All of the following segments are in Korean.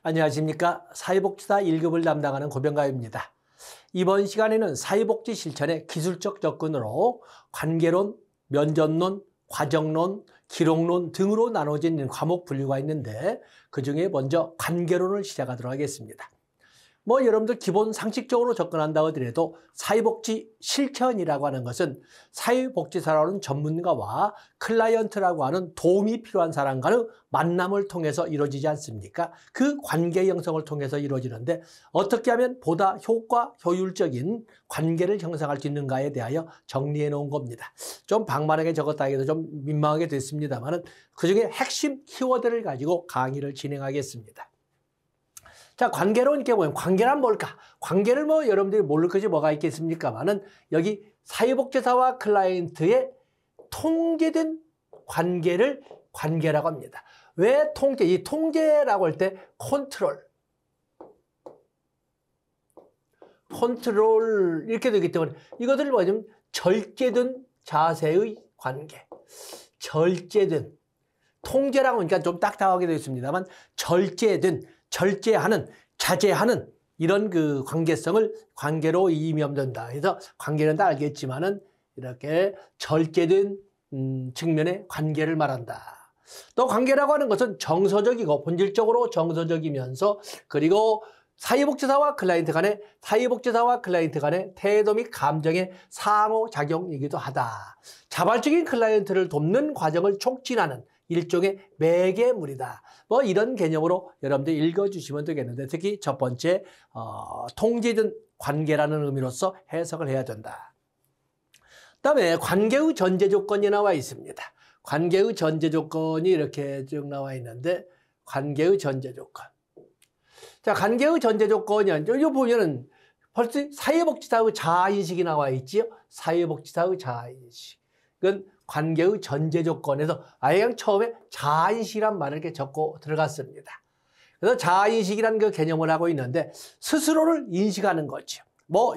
안녕하십니까. 사회복지사 1급을 담당하는 고병가입니다. 이번 시간에는 사회복지 실천의 기술적 접근으로 관계론, 면접론, 과정론, 기록론 등으로 나눠진 과목 분류가 있는데 그중에 먼저 관계론을 시작하도록 하겠습니다. 여러분들 기본 상식적으로 접근한다 하더라도 사회복지 실천이라고 하는 것은 사회복지사라고 하는 전문가와 클라이언트라고 하는 도움이 필요한 사람과의 만남을 통해서 이루어지지 않습니까? 그 관계 형성을 통해서 이루어지는데 어떻게 하면 보다 효율적인 관계를 형성할 수 있는가에 대하여 정리해 놓은 겁니다. 좀 방만하게 적었다 해도 좀 민망하게 됐습니다만 그중에 핵심 키워드를 가지고 강의를 진행하겠습니다. 자, 관계론 이렇게 보면 관계란 뭘까? 관계를 여러분들이 모를 것이 뭐가 있겠습니까만은 여기 사회복지사와 클라이언트의 통제된 관계를 관계라고 합니다. 왜 통제? 이 통제라고 할 때 컨트롤 이렇게 되기 때문에 이것을 뭐냐면 절제된 자세의 관계. 절제된 통제라고 하니까 좀 딱딱하게 되어 있습니다만 절제하는, 자제하는 이런 그 관계성을 관계로 이임한다. 그래서 관계는 다 알겠지만은 이렇게 절제된 측면의 관계를 말한다. 또 관계라고 하는 것은 정서적이고 본질적으로 정서적이면서 그리고 사회복지사와 클라이언트 간의 태도 및 감정의 상호작용이기도 하다. 자발적인 클라이언트를 돕는 과정을 촉진하는 일종의 매개물이다. 이런 개념으로 여러분들 읽어주시면 되겠는데 특히 첫 번째 통제된 관계라는 의미로서 해석을 해야 된다. 그다음에 관계의 전제 조건이 나와 있습니다. 관계의 전제 조건이 이렇게 쭉 나와 있는데 관계의 전제 조건. 자, 관계의 전제 조건이 여기 보면은 벌써 사회복지사의 자아인식이 나와 있지요. 사회복지사의 자아인식. 그건 관계의 전제 조건에서 아예 그냥 처음에 자아인식이란 말을 이렇게 적고 들어갔습니다. 그래서 자아인식이라는 그 개념을 하고 있는데 스스로를 인식하는 거죠.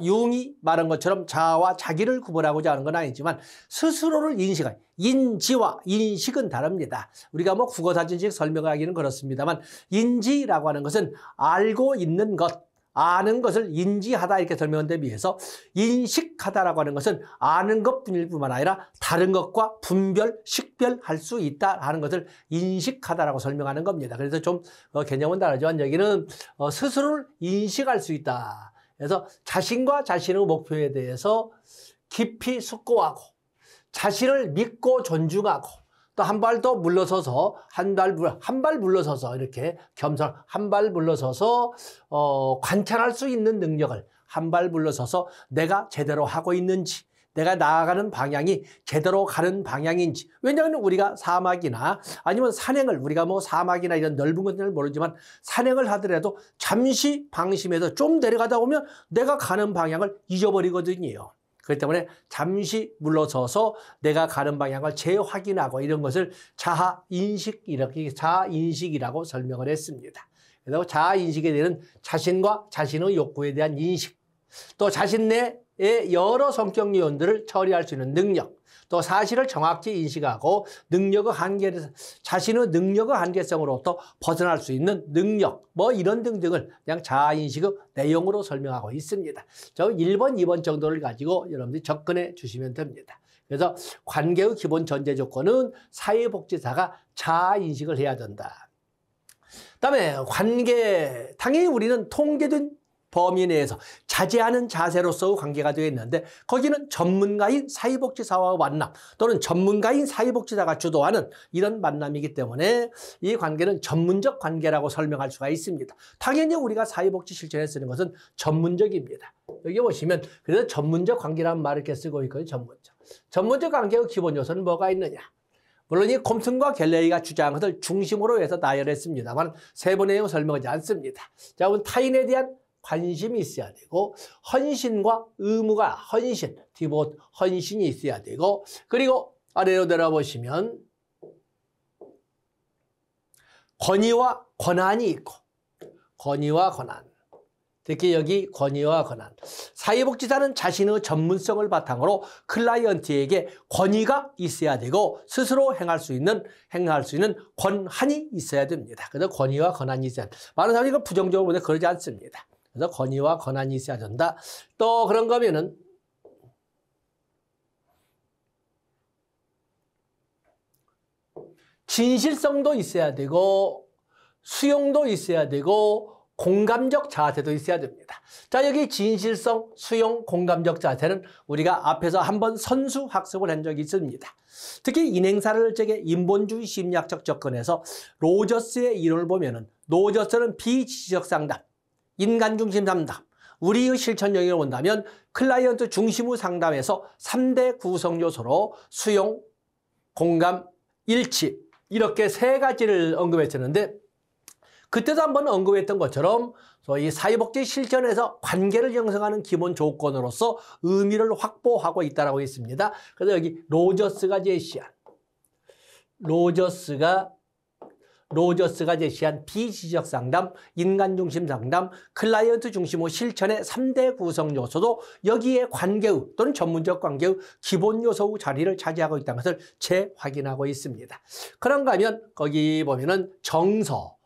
융이 말한 것처럼 자아와 자기를 구분하고자 하는 건 아니지만 스스로를 인식하는 인지와 인식은 다릅니다. 우리가 국어사전식 설명하기는 그렇습니다만 인지라고 하는 것은 알고 있는 것, 아는 것을 인지하다 이렇게 설명한 데 비해서 인식하다라고 하는 것은 아는 것뿐일 뿐만 아니라 다른 것과 식별할 수 있다 하는 것을 인식하다라고 설명하는 겁니다. 그래서 좀 개념은 다르지만 여기는 스스로를 인식할 수 있다. 그래서 자신과 자신의 목표에 대해서 깊이 숙고하고 자신을 믿고 존중하고 또 한 발 더 물러서서 한 발 물러서서 이렇게 겸손 한 발 물러서서 관찰할 수 있는 능력을 한 발 물러서서 내가 제대로 하고 있는지 내가 나아가는 방향이 제대로 가는 방향인지. 왜냐하면 우리가 사막이나 아니면 산행을 우리가 사막이나 이런 넓은 것들은 모르지만 산행을 하더라도 잠시 방심해서 좀 내려가다 보면 내가 가는 방향을 잊어버리거든요. 그렇기 때문에 잠시 물러서서 내가 가는 방향을 재확인하고 이런 것을 자아인식이라고 설명을 했습니다. 그래서 자아인식에 대한 자신과 자신의 욕구에 대한 인식, 또 자신 내의 여러 성격 요인들을 처리할 수 있는 능력, 또 사실을 정확히 인식하고 자신의 능력의 한계성으로부터 벗어날 수 있는 능력, 이런 등등을 그냥 자아인식의 내용으로 설명하고 있습니다. 저 1번, 2번 정도를 가지고 여러분들이 접근해 주시면 됩니다. 그래서 관계의 기본 전제 조건은 사회복지사가 자아인식을 해야 된다. 그다음에 관계, 당연히 우리는 통제된 범위 내에서 자제하는 자세로서의 관계가 되어 있는데 거기는 전문가인 사회복지사와 만남 또는 전문가인 사회복지사가 주도하는 이런 만남이기 때문에 이 관계는 전문적 관계라고 설명할 수가 있습니다. 당연히 우리가 사회복지 실천에 쓰는 것은 전문적입니다. 여기 보시면 그래서 전문적 관계라는 말을 이렇게 쓰고 있거든요. 전문적 관계의 기본 요소는 뭐가 있느냐. 물론 이 콤슨과 갤레이가 주장한 것을 중심으로 해서 나열했습니다만 세부 내용 설명하지 않습니다. 자, 그럼 타인에 대한 관심이 있어야 되고 헌신과 의무가 헌신이 있어야 되고 그리고 아래로 내려보시면 권위와 권한이 있고 권위와 권한 특히 여기 권위와 권한. 사회복지사는 자신의 전문성을 바탕으로 클라이언트에게 권위가 있어야 되고 스스로 행할 수 있는 권한이 있어야 됩니다. 그래서 권위와 권한이 있어야 된다. 많은 사람들이 이걸 부정적으로 보는데 그러지 않습니다. 그래서 권위와 권한이 있어야 된다. 또 그런 거면은 진실성도 있어야 되고 수용도 있어야 되고 공감적 자세도 있어야 됩니다. 자, 여기 진실성, 수용, 공감적 자세는 우리가 앞에서 한번 선수 학습을 한 적이 있습니다. 특히 인행사를 적의 인본주의 심리학적 접근에서 로저스의 이론을 보면은 로저스는 비지적 상담, 인간 중심 상담, 우리의 실천 영역을 본다면 클라이언트 중심의 상담에서 3대 구성 요소로 수용, 공감, 일치 이렇게 세 가지를 언급했었는데 그때도 한번 언급했던 것처럼 이 사회복지 실천에서 관계를 형성하는 기본 조건으로서 의미를 확보하고 있다고 했습니다. 그래서 여기 로저스가 제시한 비지적 상담, 인간 중심 상담, 클라이언트 중심의 실천의 3대 구성 요소도 여기에 관계의 또는 전문적 관계의 기본 요소의 자리를 차지하고 있다는 것을 재확인하고 있습니다. 그런가 하면 거기 보면은 정서,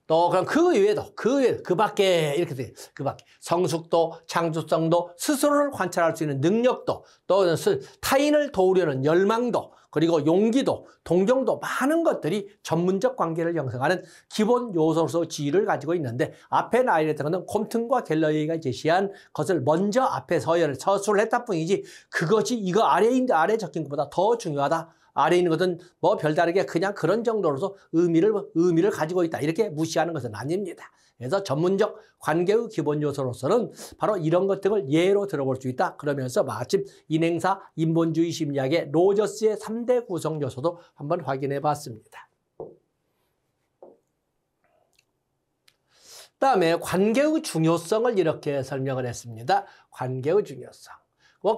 또 그럼 그 외에도 그 밖에 이렇게 돼. 그 밖에 성숙도, 창조성도, 스스로를 관찰할 수 있는 능력도, 또 타인을 도우려는 열망도, 그리고 용기도, 동정도 많은 것들이 전문적 관계를 형성하는 기본 요소로서 지위를 가지고 있는데 앞에 나열했던 것은 콤튼과 갤러웨이가 제시한 것을 먼저 앞에 서술을 했다 뿐이지 그것이 이거 아래 적힌 것보다 더 중요하다. 아래에 있는 것은 뭐 별다르게 그냥 그런 정도로서 의미를 가지고 있다. 이렇게 무시하는 것은 아닙니다. 그래서 전문적 관계의 기본 요소로서는 바로 이런 것들을 예로 들어볼 수 있다. 그러면서 마침 인행사 인본주의 심리학의 로저스의 3대 구성 요소도 한번 확인해 봤습니다. 그다음에 관계의 중요성을 이렇게 설명을 했습니다. 관계의 중요성.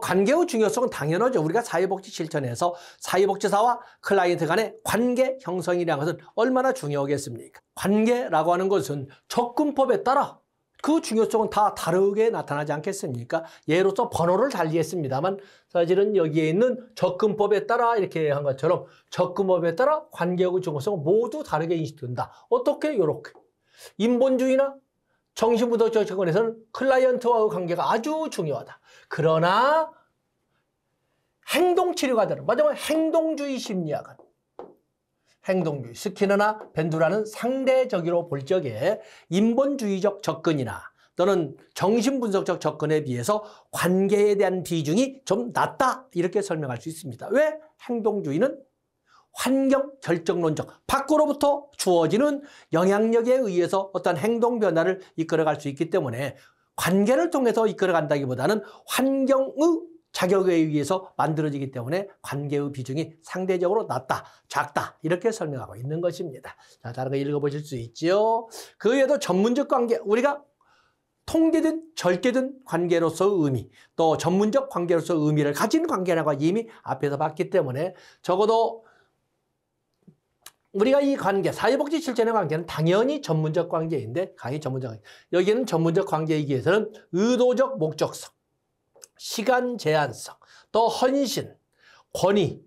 관계의 중요성은 당연하죠. 우리가 사회복지 실천에서 사회복지사와 클라이언트 간의 관계 형성이라는 것은 얼마나 중요하겠습니까? 관계라고 하는 것은 접근법에 따라 그 중요성은 다 다르게 나타나지 않겠습니까? 예로서 번호를 달리했습니다만 사실은 여기에 있는 접근법에 따라 이렇게 한 것처럼 접근법에 따라 관계의 중요성은 모두 다르게 인식된다. 어떻게? 이렇게. 인본주의나 정신부도적 접근에서는 클라이언트와의 관계가 아주 중요하다. 그러나 행동치료가 되는 마지막 행동주의 심리학은 행동주의 스키너나 밴두라는 상대적으로 볼 적에 인본주의적 접근이나 또는 정신분석적 접근에 비해서 관계에 대한 비중이 좀 낮다 이렇게 설명할 수 있습니다. 왜? 행동주의는 환경 결정론적 밖으로부터 주어지는 영향력에 의해서 어떤 행동 변화를 이끌어갈 수 있기 때문에 관계를 통해서 이끌어간다기보다는 환경의 자격에 의해서 만들어지기 때문에 관계의 비중이 상대적으로 낮다, 작다 이렇게 설명하고 있는 것입니다. 자, 다른 거 읽어보실 수 있죠. 그 외에도 전문적 관계, 우리가 통계든 절대든 관계로서의 의미, 또 전문적 관계로서의 의미를 가진 관계라고 이미 앞에서 봤기 때문에 적어도 우리가 이 관계, 사회복지 실천의 관계는 당연히 전문적 관계인데 강의 전문적 관계. 여기는 전문적 관계이기 위해서는 의도적 목적성, 시간 제한성, 또 헌신, 권위,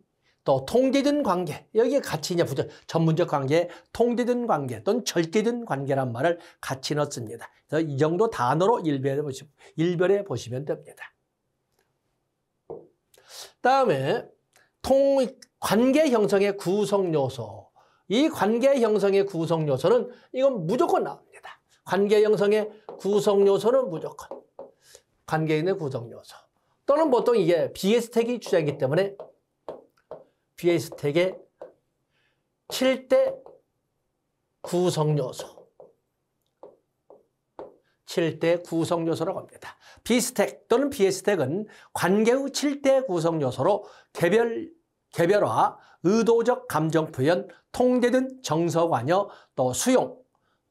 또 통제된 관계. 여기에 같이 이제 전문적 관계, 통제된 관계 또는 절대된 관계란 말을 같이 넣습니다. 그래서 이 정도 단어로 일별해 보시면 됩니다. 다음에 관계 형성의 구성 요소. 이 관계 형성의 구성 요소는 이건 무조건 나옵니다. 관계 형성의 구성 요소는 무조건 관계인의 구성 요소. 또는 보통 이게 비에스텍이 주장이기 때문에 비에스텍의 7대 구성 요소. 7대 구성 요소라고 합니다. 비스텍 또는 비에스텍은 관계의 7대 구성 요소로 개별화, 의도적 감정 표현, 통제된 정서 관여, 또 수용,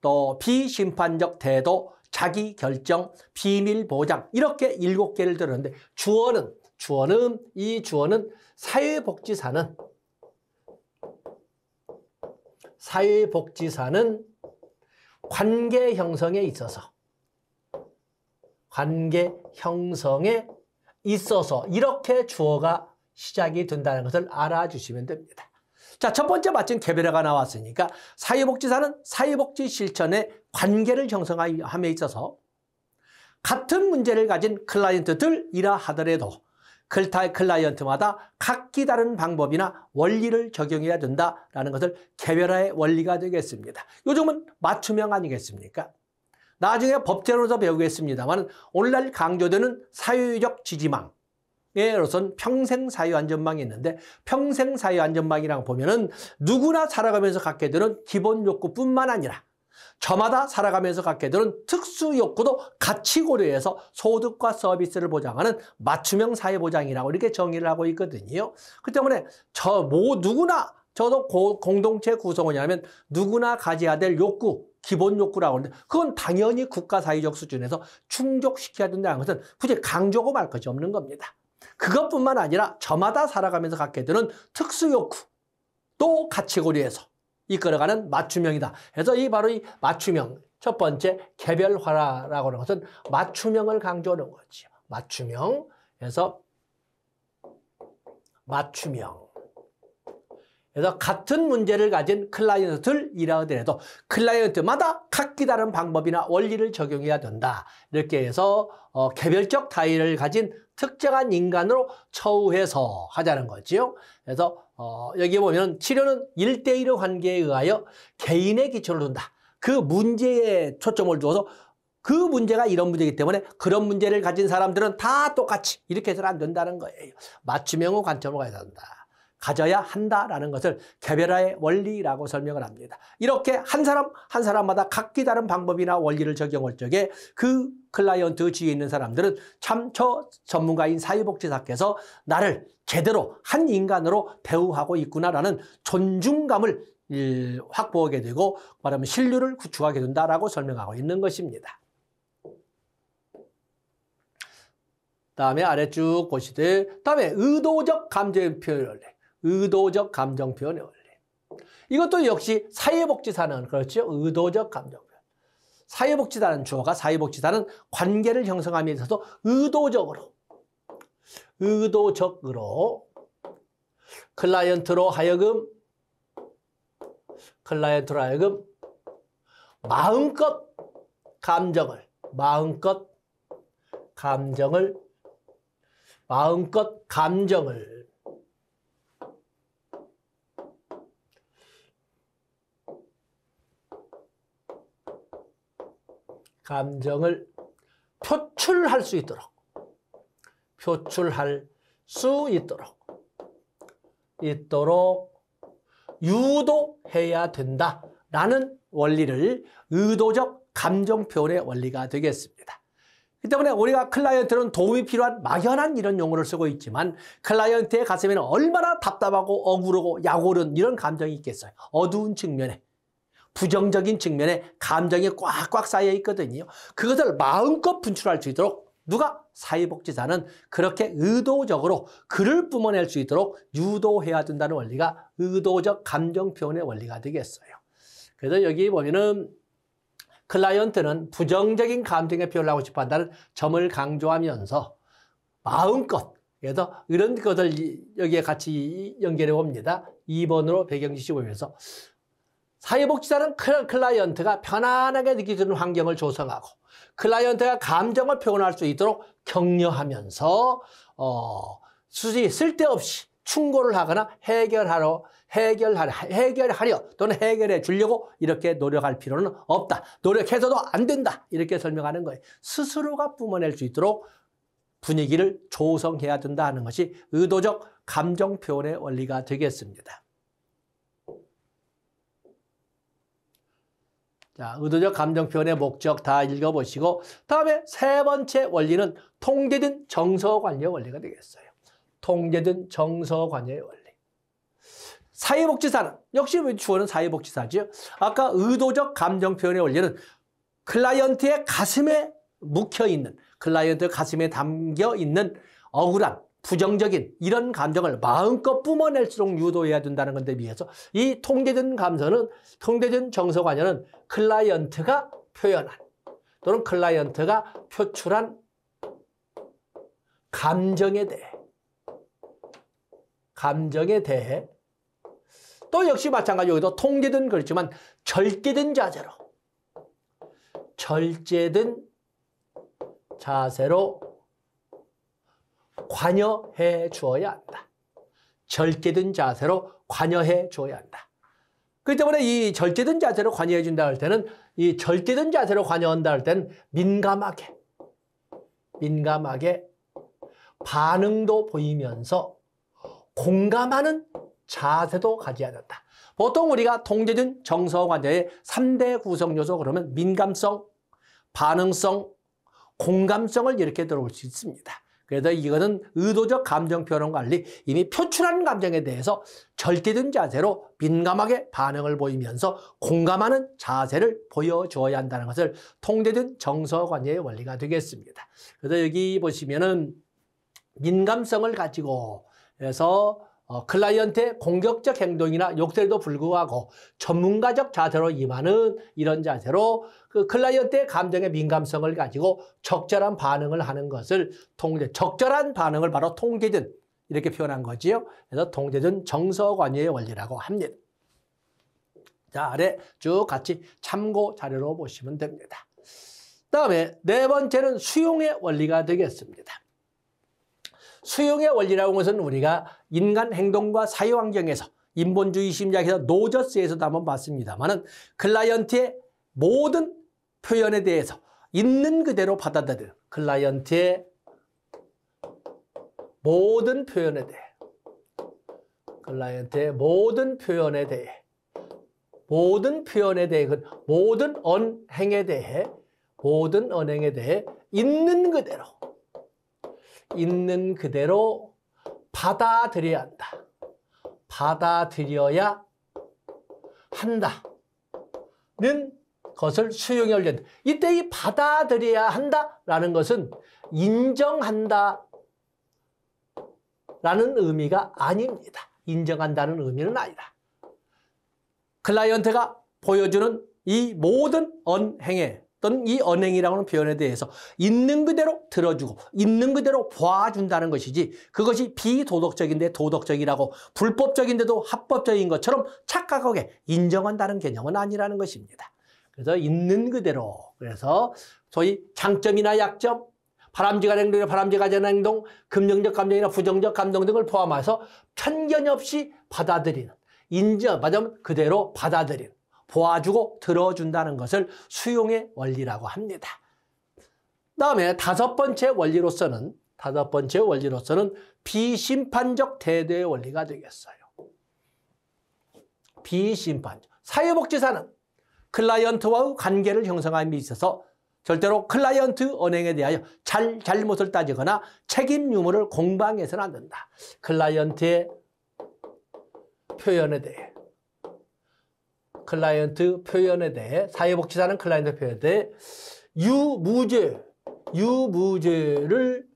또 비심판적 태도, 자기 결정, 비밀 보장 이렇게 7개를 들었는데 이 주어는 사회복지사는 관계 형성에 있어서 이렇게 주어가 시작이 된다는 것을 알아주시면 됩니다. 자, 첫 번째 마침 개별어가 나왔으니까 사회복지사는 사회복지 실천에 관계를 형성함에 있어서 같은 문제를 가진 클라이언트들이라 하더라도 클라이언트마다 각기 다른 방법이나 원리를 적용해야 된다라는 것을 개별화의 원리가 되겠습니다. 요즘은 맞춤형 아니겠습니까? 나중에 법제로서 배우겠습니다만 오늘날 강조되는 사회적 지지망, 예로선 평생사회안전망이 있는데 평생사회안전망이라고 보면은 누구나 살아가면서 갖게 되는 기본 욕구뿐만 아니라 저마다 살아가면서 갖게 되는 특수 욕구도 같이 고려해서 소득과 서비스를 보장하는 맞춤형 사회보장이라고 이렇게 정의를 하고 있거든요. 그 때문에 누구나 저도 공동체 구성원이라면 누구나 가져야 될 욕구, 기본 욕구라고 하는데 그건 당연히 국가 사회적 수준에서 충족시켜야 된다는 것은 굳이 강조하고 말 것이 없는 겁니다. 그것뿐만 아니라 저마다 살아가면서 갖게 되는 특수 욕구도 같이 고려해서 이끌어가는 맞춤형이다. 그래서 바로 이 맞춤형, 첫 번째 개별화라고 하는 것은 맞춤형을 강조하는 거죠. 맞춤형. 그래서 맞춤형. 그래서 같은 문제를 가진 클라이언트들이라 하더라도 클라이언트마다 각기 다른 방법이나 원리를 적용해야 된다. 이렇게 해서 개별적 타의를 가진 특정한 인간으로 처우해서 하자는 거죠. 그래서 여기 보면 치료는 1대1의 관계에 의하여 개인의 기초를 둔다. 그 문제에 초점을 두어서 그 문제가 이런 문제이기 때문에 그런 문제를 가진 사람들은 다 똑같이 이렇게 해서는 안 된다는 거예요. 맞춤형의 관점으로 가야 된다. 가져야 한다라는 것을 개별화의 원리라고 설명을 합니다. 이렇게 한 사람마다 각기 다른 방법이나 원리를 적용할 적에 그 클라이언트 주위에 있는 사람들은 참 저 전문가인 사회복지사께서 나를 제대로 한 인간으로 대우하고 있구나라는 존중감을 확보하게 되고 말하면 신뢰를 구축하게 된다라고 설명하고 있는 것입니다. 다음에 아래 쭉 보시되 다음에 의도적 감정 표현의 원리. 의도적 감정 표현의 원리. 이것도 역시 사회복지사는 그렇죠. 의도적 감정 표현. 사회복지사는 주어가 사회복지사는 관계를 형성함에 있어서 의도적으로 클라이언트로 하여금 마음껏 감정을 표출할 수 있도록 유도해야 된다라는 원리를 의도적 감정 표현의 원리가 되겠습니다. 그 때문에 우리가 클라이언트는 도움이 필요한 막연한 이런 용어를 쓰고 있지만 클라이언트의 가슴에는 얼마나 답답하고 억울하고 약오른 이런 감정이 있겠어요. 어두운 측면에, 부정적인 측면에 감정이 꽉꽉 쌓여 있거든요. 그것을 마음껏 분출할 수 있도록 누가? 사회복지사는 그렇게 의도적으로 글을 뿜어낼 수 있도록 유도해야 된다는 원리가 의도적 감정 표현의 원리가 되겠어요. 그래서 여기 보면은 클라이언트는 부정적인 감정의 표현을 하고 싶어 한다는 점을 강조하면서 마음껏, 그래서 이런 것을 여기에 같이 연결해 봅니다. 2번으로 배경지시 보면서 사회복지사는 클라이언트가 편안하게 느끼는 환경을 조성하고 클라이언트가 감정을 표현할 수 있도록 격려하면서 쓸데없이 충고를 하거나 해결하려 또는 해결해 주려고 이렇게 노력할 필요는 없다. 노력해서도 안 된다. 이렇게 설명하는 거예요. 스스로가 뿜어낼 수 있도록 분위기를 조성해야 된다 하는 것이 의도적 감정 표현의 원리가 되겠습니다. 자, 의도적 감정 표현의 목적 다 읽어보시고 다음에 세 번째 원리는 통제된 정서관여의 원리가 되겠어요. 통제된 정서관여의 원리. 사회복지사는 역시 주어는 사회복지사죠. 아까 의도적 감정 표현의 원리는 클라이언트의 가슴에 묵혀있는, 클라이언트 가슴에 담겨있는 억울한, 부정적인 이런 감정을 마음껏 뿜어낼수록 유도해야 된다는 건데 비해서 이 통제된 감정은, 통제된 정서관여는 클라이언트가 표현한 또는 클라이언트가 표출한 감정에 대해 또 역시 마찬가지로 여기도 통제된 그렇지만 절제된 자세로 관여해 주어야 한다. 절제된 자세로 관여해 주어야 한다. 그렇기 때문에 이 절제된 자세로 관여해 준다 할 때는, 이 절제된 자세로 관여한다 할 때는 민감하게 반응도 보이면서 공감하는 자세도 가져야 된다. 보통 우리가 통제된 정서관여의 3대 구성 요소 그러면 민감성, 반응성, 공감성을 이렇게 들어올 수 있습니다. 그래서 이거는 의도적 감정 표현 관리, 이미 표출한 감정에 대해서 절제된 자세로 민감하게 반응을 보이면서 공감하는 자세를 보여주어야 한다는 것을 통제된 정서관여의 원리가 되겠습니다. 그래서 여기 보시면은 민감성을 가지고 해서 클라이언트의 공격적 행동이나 욕설에도 불구하고 전문가적 자세로 임하는 이런 자세로 그 클라이언트의 감정의 민감성을 가지고 적절한 반응을 하는 것을 적절한 반응을 바로 통제된 이렇게 표현한 거지요. 그래서 통제된 정서관여의 원리라고 합니다. 자, 아래 쭉 같이 참고 자료로 보시면 됩니다. 다음에 네 번째는 수용의 원리가 되겠습니다. 수용의 원리라고 하는 것은 우리가 인간 행동과 사회 환경에서 인본주의 심리학에서 노저스에서도 한번 봤습니다만은 클라이언트의 모든 표현에 대해서 있는 그대로 받아들이는 클라이언트의 모든 표현에 대해 모든 언행에 대해 있는 그대로 받아들여야 한다. 받아들여야 한다는 것을 수용의 원리. 이때 이 받아들여야 한다라는 것은 인정한다라는 의미가 아닙니다. 인정한다는 의미는 아니다. 클라이언트가 보여주는 이 모든 언행에 또는 이 언행이라고 하는 표현에 대해서 있는 그대로 들어주고 있는 그대로 봐준다는 것이지, 그것이 비도덕적인데 도덕적이라고 불법적인데도 합법적인 것처럼 착각하게 인정한다는 개념은 아니라는 것입니다. 그래서 있는 그대로, 그래서 소위 장점이나 약점, 바람직한 행동이나 바람직하지 않은 행동, 긍정적 감정이나 부정적 감정 등을 포함해서 편견 없이 받아들이는, 맞으면 그대로 받아들이는, 보아주고 들어준다는 것을 수용의 원리라고 합니다. 다음에 다섯 번째 원리로서는 비심판적 태도의 원리가 되겠어요. 비심판적. 사회복지사는 클라이언트와의 관계를 형성함에 있어서 절대로 클라이언트 언행에 대하여 잘못을 따지거나 책임 유무를 공방해서는 안 된다. 클라이언트의 표현에 대해 사회복지사는 클라이언트 표현에 대해 유무죄를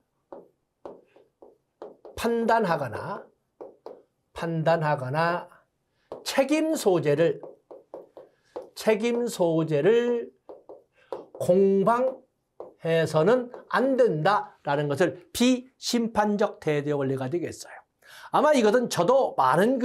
판단하거나 책임 소재를 공방해서는 안 된다라는 것을 비심판적 태도의 원리가 되겠어요. 아마 이것은 저도 많은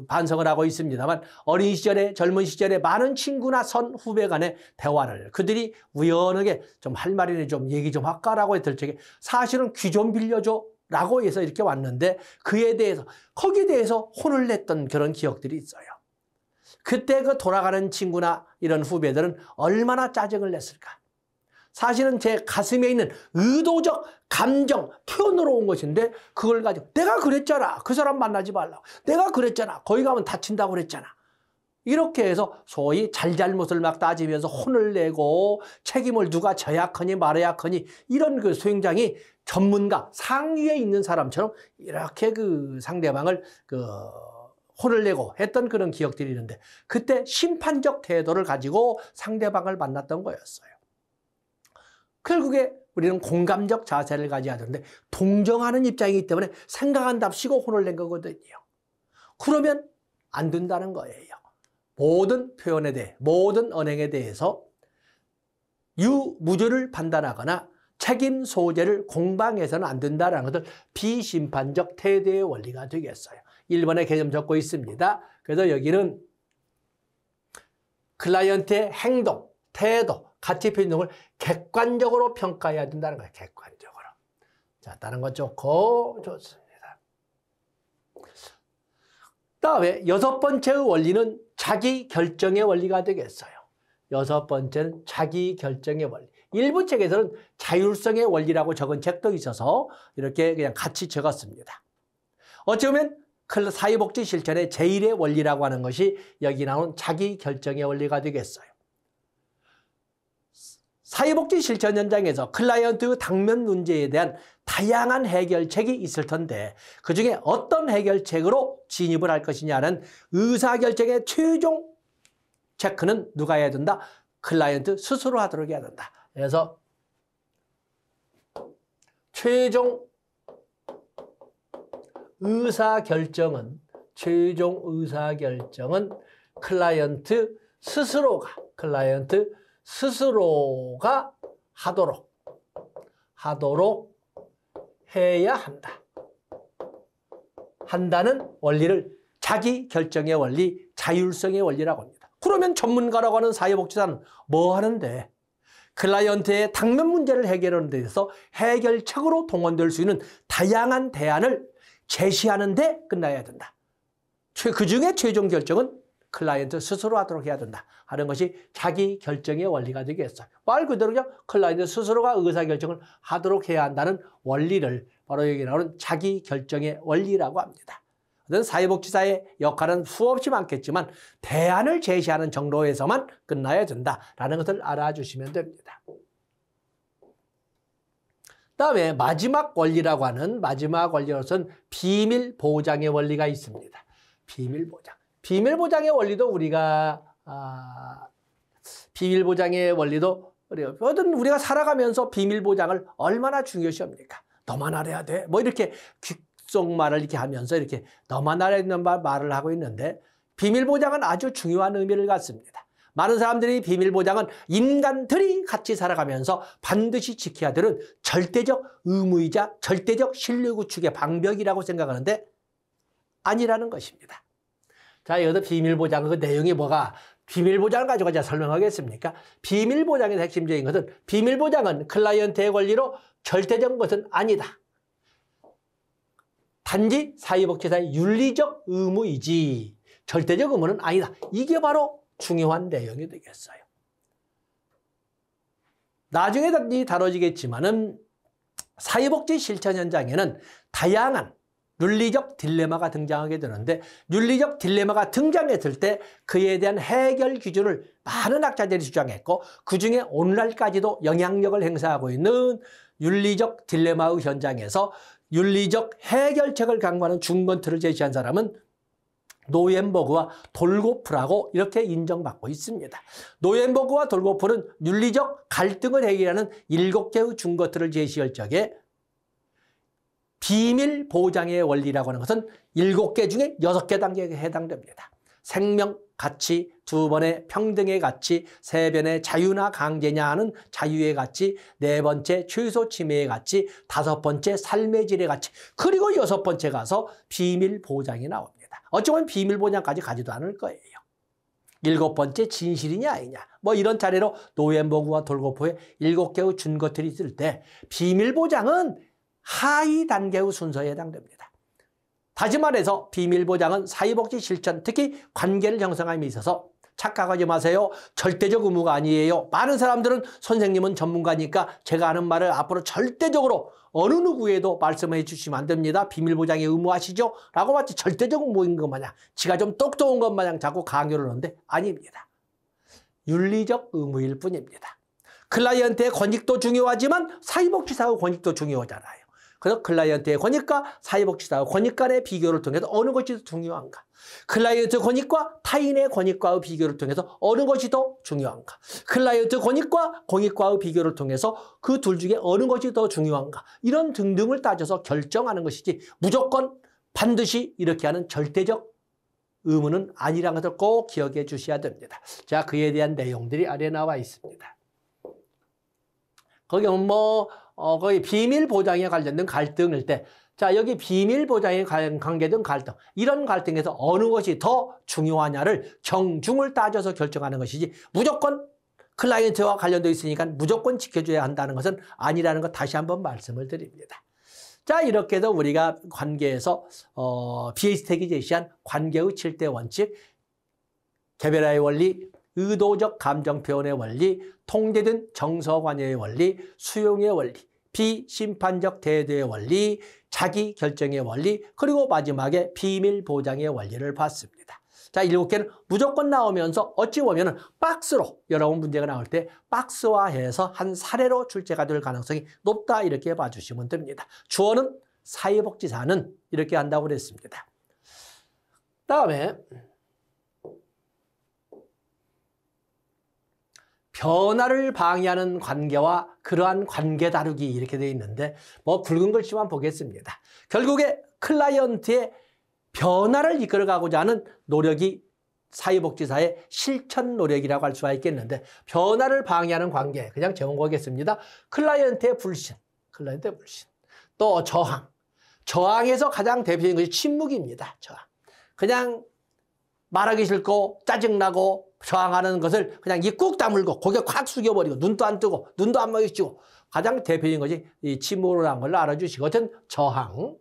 반성을 하고 있습니다만, 어린 시절에, 젊은 시절에 많은 친구나 선 후배 간의 대화를 그들이 우연하게 좀 할 말이네, 좀 얘기 좀 할까라고 했을 적에 사실은 귀 좀 빌려줘 라고 해서 이렇게 왔는데, 거기에 대해서 혼을 냈던 그런 기억들이 있어요. 그때 그 돌아가는 친구나 이런 후배들은 얼마나 짜증을 냈을까. 사실은 제 가슴에 있는 의도적 감정 표현으로 온 것인데, 그걸 가지고 내가 그랬잖아, 그 사람 만나지 말라고, 내가 그랬잖아, 거기 가면 다친다고 그랬잖아, 이렇게 해서 소위 잘잘못을 막 따지면서 혼을 내고 책임을 누가 져야 하니 말아야 하니, 이런 그 수행장이 전문가 상위에 있는 사람처럼 이렇게 상대방을 혼을 내고 했던 그런 기억들이 있는데, 그때 심판적 태도를 가지고 상대방을 만났던 거였어요. 결국에 우리는 공감적 자세를 가져야 되는데 동정하는 입장이기 때문에 생각한답시고 혼을 낸 거거든요. 그러면 안 된다는 거예요. 모든 표현에 대해, 모든 언행에 대해서 유무죄를 판단하거나 책임 소재를 공방해서는 안 된다는 것을 비심판적 태도의 원리가 되겠어요. 1번에 개념 적고 있습니다. 그래서 여기는 클라이언트의 행동, 태도, 가치 표현 등을 객관적으로 평가해야 된다는 거예요. 객관적으로. 자, 다른 것 좋고 좋습니다. 그다음에 6번째의 원리는 자기 결정의 원리가 되겠어요. 6번째는 자기 결정의 원리. 일부 책에서는 자율성의 원리라고 적은 책도 있어서 이렇게 그냥 같이 적었습니다. 어쩌면 사회복지 실천의 제1의 원리라고 하는 것이 여기 나온 자기 결정의 원리가 되겠어요. 사회복지 실천 현장에서 클라이언트 당면 문제에 대한 다양한 해결책이 있을 텐데 그중에 어떤 해결책으로 진입을 할 것이냐는 의사결정의 최종 체크는 누가 해야 된다? 클라이언트 스스로 하도록 해야 된다. 그래서 최종 의사결정은 클라이언트 스스로가 하도록 해야 한다는 원리를 자기 결정의 원리, 자율성의 원리라고 합니다. 그러면 전문가라고 하는 사회복지사는 뭐 하는데? 클라이언트의 당면 문제를 해결하는 데 있어서 해결책으로 동원될 수 있는 다양한 대안을 제시하는 데 끝나야 된다. 그중에 최종 결정은 클라이언트 스스로 하도록 해야 된다 하는 것이 자기 결정의 원리가 되겠어요. 말 그대로 그냥 클라이언트 스스로가 의사결정을 하도록 해야 한다는 원리를 바로 여기 나오는 자기 결정의 원리라고 합니다. 어떤 사회복지사의 역할은 수없이 많겠지만 대안을 제시하는 정도에서만 끝나야 된다라는 것을 알아주시면 됩니다. 그다음에 마지막 원리라고 하는 마지막 원리로서는 비밀 보장의 원리가 있습니다. 비밀 보장. 비밀 보장의 원리도 우리가 비밀 보장의 원리도 우리가 살아가면서 비밀 보장을 얼마나 중요시합니까? 너만 알아야 돼. 뭐 이렇게 귓속말을 이렇게 하면서 이렇게 너만 알아야 되는 말을 하고 있는데 비밀 보장은 아주 중요한 의미를 갖습니다. 많은 사람들이 비밀 보장은 인간들이 같이 살아가면서 반드시 지켜야 되는 절대적 의무이자 절대적 신뢰 구축의 방벽이라고 생각하는데 아니라는 것입니다. 자, 여기서 비밀 보장 그 내용이 뭐가 비밀 보장을 가지고 제가 설명하겠습니까? 비밀 보장의 핵심적인 것은 비밀 보장은 클라이언트의 권리로 절대적인 것은 아니다. 단지 사회복지사의 윤리적 의무이지 절대적 의무는 아니다. 이게 바로 중요한 내용이 되겠어요. 나중에 다뤄지겠지만은 사회복지 실천 현장에는 다양한 윤리적 딜레마가 등장하게 되는데 윤리적 딜레마가 등장했을 때 그에 대한 해결 기준을 많은 학자들이 주장했고 그중에 오늘날까지도 영향력을 행사하고 있는 윤리적 딜레마의 현장에서 윤리적 해결책을 강구하는 중건틀을 제시한 사람은 노엠버그와 돌고프라고 이렇게 인정받고 있습니다. 노엠버그와 돌고프는 윤리적 갈등을 해결하는 7개의 중건틀을 제시할 적에 비밀 보장의 원리라고 하는 것은 7개 중에 6개 단계에 해당됩니다. 생명, 가치, 2번의 평등의 가치, 3번의 자유나 강제냐 하는 자유의 가치, 4번째 최소 침해의 가치, 5번째 삶의 질의 가치, 그리고 6번째 가서 비밀 보장이 나옵니다. 어쩌면 비밀 보장까지 가지도 않을 거예요. 7번째 진실이냐 아니냐 뭐 이런 차례로 노엠버그와 돌고프의 7개의 준것들이 있을 때 비밀 보장은 하위 단계의 순서에 해당됩니다. 다시 말해서 비밀 보장은 사회복지 실천, 특히 관계를 형성함에 있어서 착각하지 마세요. 절대적 의무가 아니에요. 많은 사람들은 선생님은 전문가니까 제가 하는 말을 앞으로 절대적으로 어느 누구에도 말씀해 주시면 안 됩니다. 비밀 보장에 의무하시죠? 라고 마치 절대적 의무인 것 마냥 지가 좀 똑똑한 것 마냥 자꾸 강요를 하는데 아닙니다. 윤리적 의무일 뿐입니다. 클라이언트의 권익도 중요하지만 사회복지사의 권익도 중요하잖아요. 그래서 클라이언트의 권익과 사회복지사의 권익 간의 비교를 통해서 어느 것이 더 중요한가? 클라이언트 권익과 타인의 권익과의 비교를 통해서 어느 것이 더 중요한가? 클라이언트 권익과 공익과의 비교를 통해서 그 둘 중에 어느 것이 더 중요한가? 이런 등등을 따져서 결정하는 것이지 무조건 반드시 이렇게 하는 절대적 의무는 아니라는 것을 꼭 기억해 주셔야 됩니다. 자, 그에 대한 내용들이 아래에 나와 있습니다. 거기 거기 비밀 보장에 관련된 갈등일 때, 자, 여기 비밀 보장에 관계된 갈등, 이런 갈등에서 어느 것이 더 중요하냐를 정중을 따져서 결정하는 것이지 무조건 클라이언트와 관련되어 있으니까 무조건 지켜줘야 한다는 것은 아니라는 것 다시 한번 말씀을 드립니다. 자, 이렇게 해서 우리가 관계에서 비에이스텍이 제시한 관계의 7대 원칙, 개별화의 원리, 의도적 감정 표현의 원리, 통제된 정서관여의 원리, 수용의 원리, 비심판적 태도의 원리, 자기 결정의 원리, 그리고 마지막에 비밀 보장의 원리를 봤습니다. 자, 7개는 무조건 나오면서 어찌 보면 박스로 여러분 문제가 나올 때 박스화해서 한 사례로 출제가 될 가능성이 높다 이렇게 봐주시면 됩니다. 주어는 사회복지사는 이렇게 한다고 그랬습니다. 다음에 변화를 방해하는 관계와 그러한 관계 다루기 이렇게 되어 있는데 굵은 글씨만 보겠습니다. 결국에 클라이언트의 변화를 이끌어가고자 하는 노력이 사회복지사의 실천 노력이라고 할 수가 있겠는데 변화를 방해하는 관계 그냥 제목하겠습니다. 클라이언트의 불신, 클라이언트의 불신. 또 저항. 저항에서 가장 대표적인 것이 침묵입니다. 저항. 그냥 말하기 싫고 짜증나고 저항하는 것을 그냥 입 꾹 다물고 고개 콱 숙여버리고 눈도 안 뜨고 눈도 안 마주치고 가장 대표적인 것이 이 침묵이라는 걸 알아주시고 어떤 저항.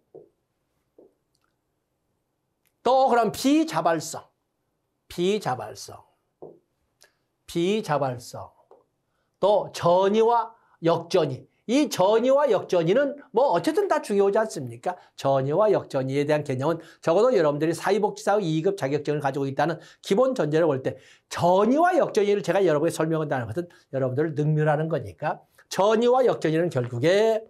또 그럼 비자발성. 또 전이와 역전이. 이 전이와 역전이는 어쨌든 다 중요하지 않습니까? 전이와 역전이에 대한 개념은 적어도 여러분들이 사회복지사의 2급 자격증을 가지고 있다는 기본 전제를 볼 때 전이와 역전이를 제가 여러분에게 설명한다는 것은 여러분들을 능멸하는 거니까 전이와 역전이는 결국에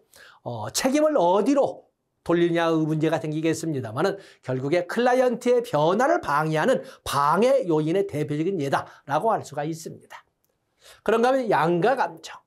책임을 어디로 돌리냐의 문제가 생기겠습니다만은 결국에 클라이언트의 변화를 방해하는 방해 요인의 대표적인 예다라고 할 수가 있습니다. 그런가 하면 양가 감정.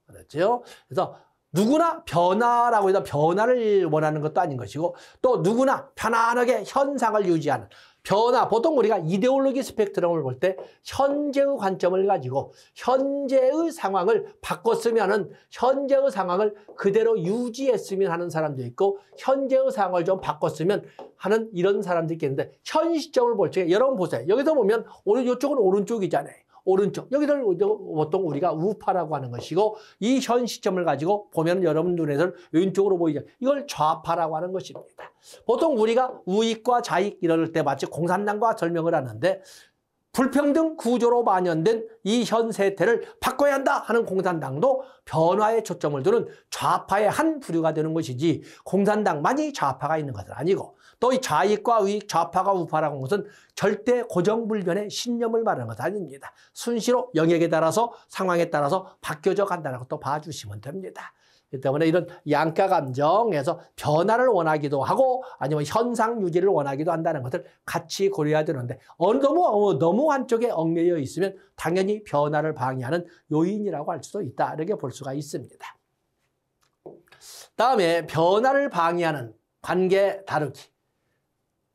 그렇죠? 그래서 누구나 변화라고 해서 변화를 원하는 것도 아닌 것이고 또 누구나 편안하게 현상을 유지하는 변화, 보통 우리가 이데올로기 스펙트럼을 볼 때 현재의 관점을 가지고 현재의 상황을 바꿨으면은 현재의 상황을 그대로 유지했으면 하는 사람도 있고 현재의 상황을 좀 바꿨으면 하는 이런 사람도 있겠는데 현 시점을 볼 때 여러분 보세요. 여기서 보면 이쪽은 오른쪽이잖아요. 오른쪽. 여기를 보통 우리가 우파라고 하는 것이고 이 현 시점을 가지고 보면 여러분 눈에서는 왼쪽으로 보이죠. 이걸 좌파라고 하는 것입니다. 보통 우리가 우익과 좌익 이럴 때 마치 공산당과 설명을 하는데 불평등 구조로 만연된 이 현 세태를 바꿔야 한다 하는 공산당도 변화에 초점을 두는 좌파의 한 부류가 되는 것이지 공산당만이 좌파가 있는 것은 아니고 또 이 좌익과 우익, 좌파가 우파라고 하는 것은 절대 고정불변의 신념을 말하는 것은 아닙니다. 순시로 영역에 따라서 상황에 따라서 바뀌어져 간다는 것도 봐주시면 됩니다. 그렇기 때문에 이런 양가 감정에서 변화를 원하기도 하고 아니면 현상 유지를 원하기도 한다는 것을 같이 고려해야 되는데 너무 한쪽에 얽매여 있으면 당연히 변화를 방해하는 요인이라고 할 수도 있다. 이렇게 볼 수가 있습니다. 다음에 변화를 방해하는 관계 다루기.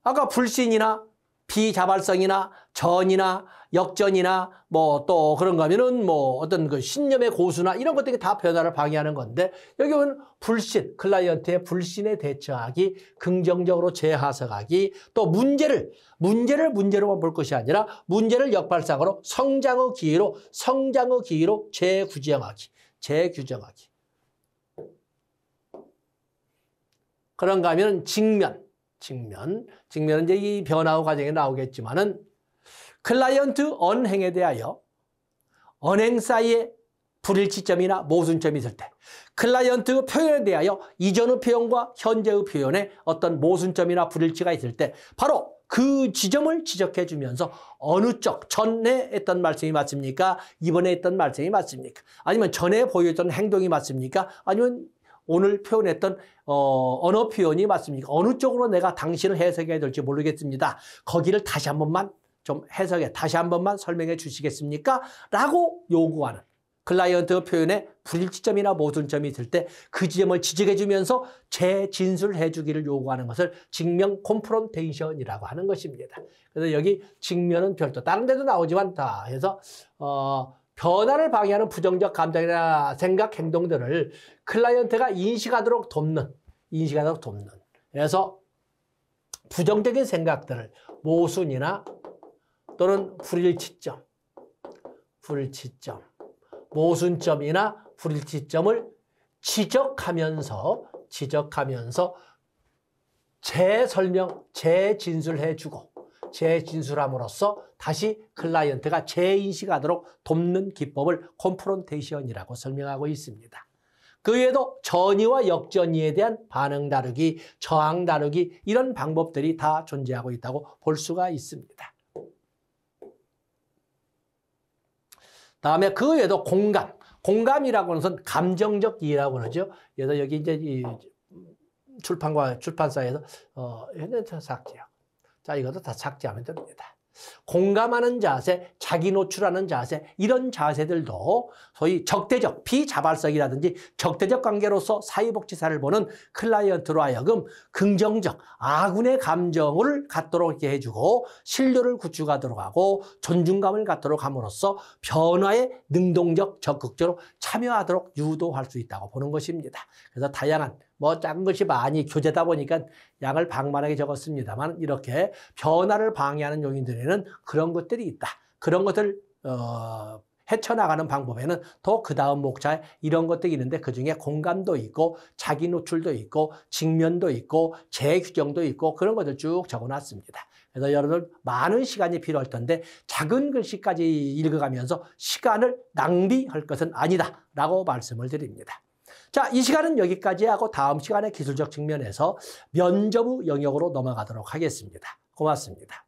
아까 불신이나 비자발성이나 전이나 역전이나 또 그런가 하면은 어떤 그 신념의 고수나 이런 것들이 다 변화를 방해하는 건데 여기 보면 불신, 클라이언트의 불신에 대처하기, 긍정적으로 재해석하기, 또 문제를 문제로만 볼 것이 아니라 문제를 역발상으로 성장의 기회로 재규정하기. 그런가 하면 직면은 이제 이 변화 과정에 나오겠지만은 클라이언트 언행에 대하여 언행 사이에 불일치점이나 모순점이 있을 때 클라이언트 표현에 대하여 이전의 표현과 현재의 표현에 어떤 모순점이나 불일치가 있을 때 바로 그 지점을 지적해 주면서 어느 쪽 전에 했던 말씀이 맞습니까? 이번에 했던 말씀이 맞습니까? 아니면 전에 보였던 행동이 맞습니까? 아니면 오늘 표현했던 언어 표현이 맞습니까? 어느 쪽으로 내가 당신을 해석해야 될지 모르겠습니다. 거기를 다시 한 번만 좀 다시 한 번만 설명해 주시겠습니까? 라고 요구하는 클라이언트 표현에 불일치점이나 모순점이 있을 때 그 지점을 지적해 주면서 재진술해 주기를 요구하는 것을 직면 콘프론테이션이라고 하는 것입니다. 그래서 여기 직면은 별도 다른 데도 나오지만 다 해서 변화를 방해하는 부정적 감정이나 생각, 행동들을 클라이언트가 인식하도록 돕는. 그래서 부정적인 생각들을 모순이나 또는 불일치점, 모순점이나 불일치점을 지적하면서 재진술해주고 재진술함으로써 다시 클라이언트가 재인식하도록 돕는 기법을 콘프론테이션이라고 설명하고 있습니다. 그 외에도 전이와 역전이에 대한 반응 다루기, 저항 다루기 이런 방법들이 다 존재하고 있다고 볼 수가 있습니다. 다음에 그 외에도 공감이라고 하는 것은 감정적 이해라고 그러죠. 그래서 여기 이제 이 출판사에서 현재 삭제요. 자, 이것도 다 삭제하면 됩니다. 공감하는 자세, 자기 노출하는 자세 이런 자세들도 소위 적대적, 비자발성이라든지 적대적 관계로서 사회복지사를 보는 클라이언트로 하여금 긍정적, 아군의 감정을 갖도록 이렇게 해주고 신뢰를 구축하도록 하고 존중감을 갖도록 함으로써 변화에 능동적, 적극적으로 참여하도록 유도할 수 있다고 보는 것입니다. 그래서 다양한 작은 것이 많이 교재다 보니까 양을 방만하게 적었습니다만 이렇게 변화를 방해하는 요인들에는 그런 것들이 있다. 그런 것을 헤쳐나가는 방법에는 또 그 다음 목차에 이런 것들이 있는데 그중에 공감도 있고 자기 노출도 있고 직면도 있고 재규정도 있고 그런 것들 쭉 적어놨습니다. 그래서 여러분들 많은 시간이 필요할 텐데 작은 글씨까지 읽어가면서 시간을 낭비할 것은 아니다 라고 말씀을 드립니다. 자, 이 시간은 여기까지 하고 다음 시간에 기술적 측면에서 면접 영역으로 넘어가도록 하겠습니다. 고맙습니다.